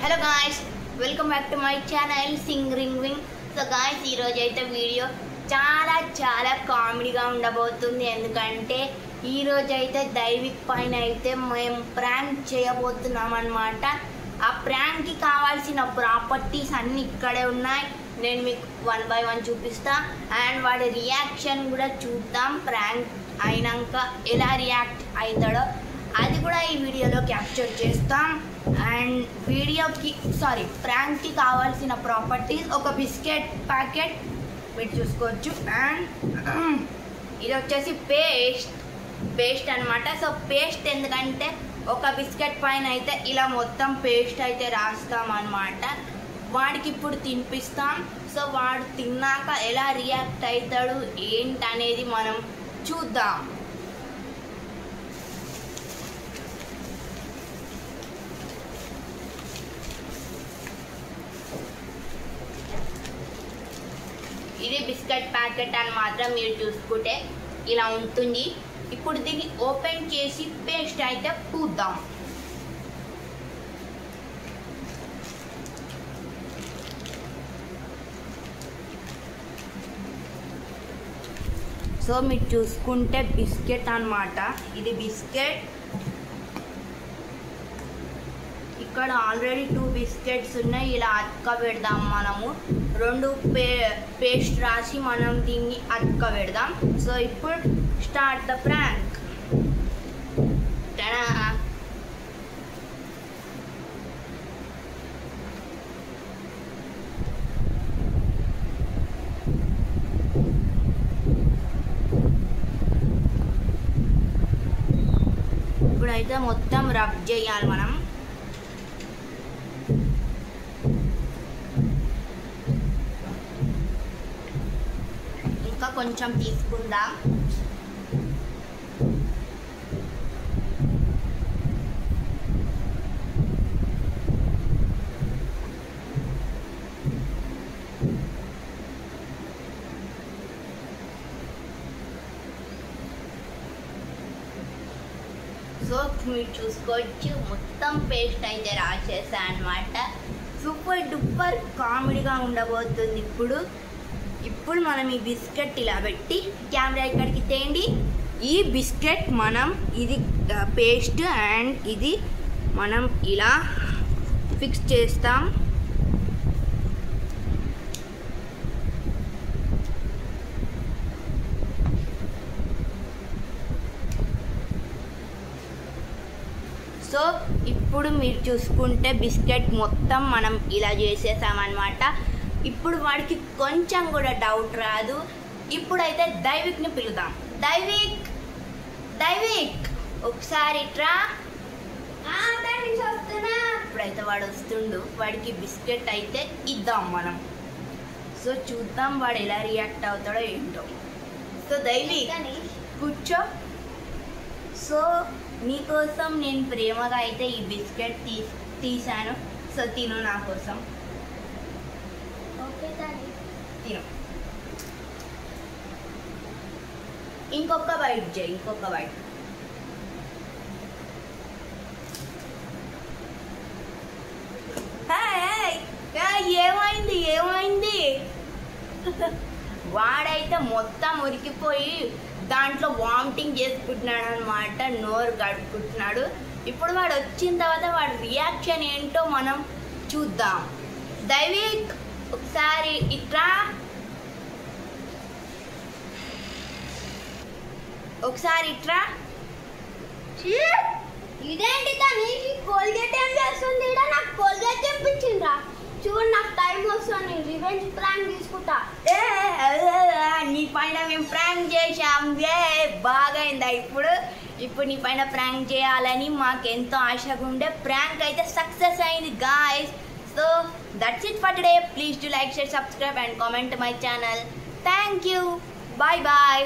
Hello guys, welcome back to my channel Singh ring wing. So guys, ఈరోజు అయితే video చాలా కామెడీగా ఉండబోతుంది. ఎందుకంటే ఈరోజు అయితే దైవిక్ పైన అయితే మేము ప్రాంక్ చేయబోతున్నాం అన్నమాట. ఆ ప్రాంక్కి కావాల్సిన ప్రాపర్టీస్ అన్నీ ఇక్కడే ఉన్నాయి. నేను మీకు 1 by 1 చూపిస్తా అండ్ వాడి రియాక్షన్ కూడా చూద్దాం. ప్రాంక్ అయినాక ఎలా రియాక్ట్ అవుతాడో అది కూడా ఈ వీడియోలో క్యాప్చర్ చేస్తాం. అండ్ ప్రాంక్కి కావాల్సిన ప్రాపర్టీస్ ఒక బిస్కెట్ ప్యాకెట్ మీరు చూసుకోవచ్చు. అండ్ ఇది వచ్చేసి పేస్ట్ అనమాట. సో పేస్ట్ ఎందుకంటే ఒక బిస్కెట్ పైన అయితే ఇలా మొత్తం పేస్ట్ అయితే రాస్తాం అన్నమాట. వాడికి ఇప్పుడు తినిపిస్తాం. సో వాడు తిన్నాక ఎలా రియాక్ట్ అవుతాడు ఏంటనేది మనం చూద్దాం. ఇది బిస్కెట్ ప్యాకెట్ అని మాత్రం మీరు చూసుకుంటే ఇలా ఉంటుంది. ఇప్పుడు దీన్ని ఓపెన్ చేసి పేస్ట్ అయితే పూద్దాం. సో మీరు చూసుకుంటే బిస్కెట్ అన్నమాట. ఇది బిస్కెట్. ఇక్కడ ఆల్రెడీ 2 బిస్కెట్స్ ఉన్నాయి. ఇలా అతక పెడదాం మనము. 2 పేస్ట్ రాసి మనం దీన్ని అతక పెడదాం. సో ఇప్పుడు స్టార్ట్ ద ప్రాంక్. ఇప్పుడైతే మొత్తం రబ్ చేయాలి మనం. ఇంకా కొంచెం తీసుకుందాం. సో మీరు చూసుకోవచ్చు మొత్తం పేస్ట్ అయితే రాసేసా అనమాట. సూపర్ డూపర్ కామెడీగా ఉండబోతుంది. ఇప్పుడు మనం ఈ బిస్కెట్ ఇలా పెట్టి కెమెరా ఇక్కడికి తేండి. ఈ బిస్కెట్ మనం ఇది పేస్ట్ అండ్ ఇది మనం ఇలా ఫిక్స్ చేస్తాం. సో ఇప్పుడు మీరు చూసుకుంటే బిస్కెట్ మొత్తం మనం ఇలా చేసేసామన్నమాట. ఇప్పుడు వాడికి కొంచెం కూడా డౌట్ రాదు. ఇప్పుడైతే దైవిక్ని పిలుద్దాం. దైవిక్ ఒకసారి ట్రా. ఇప్పుడైతే వాడు వస్తుండు. వాడికి బిస్కెట్ అయితే ఇద్దాం మనం. సో చూద్దాం వాడు ఎలా రియాక్ట్ అవుతాడో ఏంటో. సో దైవిక్ కూర్చో. సో నీకోసం నేను ప్రేమగా అయితే ఈ బిస్కెట్ తీసాను. సో తిను నా కోసం. తిను. ఇంకొక బైట్ చేయి. ఇంకొక బైట్. ఏమైంది? వాడైతే మొత్తం ఉరికిపోయి దాంట్లో వామిటింగ్ చేసుకుంటున్నాడు అనమాట. నోరు గడుపుకుంటున్నాడు. ఇప్పుడు వాడు వచ్చిన తర్వాత వాడి రియాక్షన్ ఏంటో మనం చూద్దాం. దైవిక్ ఒకసారి ఇట్రా. ఇదేంటి తని కోల్గేట్ ఏం చేస్తుంది? నాకు కోల్గేట్ తెప్పించిండ్రా. చూడు నాకు టైం వస్తుంది. రివెంజ్ ప్రాంక్ తీసుకుంటా. నీ పైన మేము ప్రాంక్ చేసాం. బాగైందా? ఇప్పుడు నీ పైన ప్రాంక్ చేయాలని మాకెంతో ఆశగా ఉండే. ప్రాంక్ అయితే సక్సెస్ అయింది guys. So that's it for today. Please do like, share, subscribe and comment my channel. Thank you. Bye bye.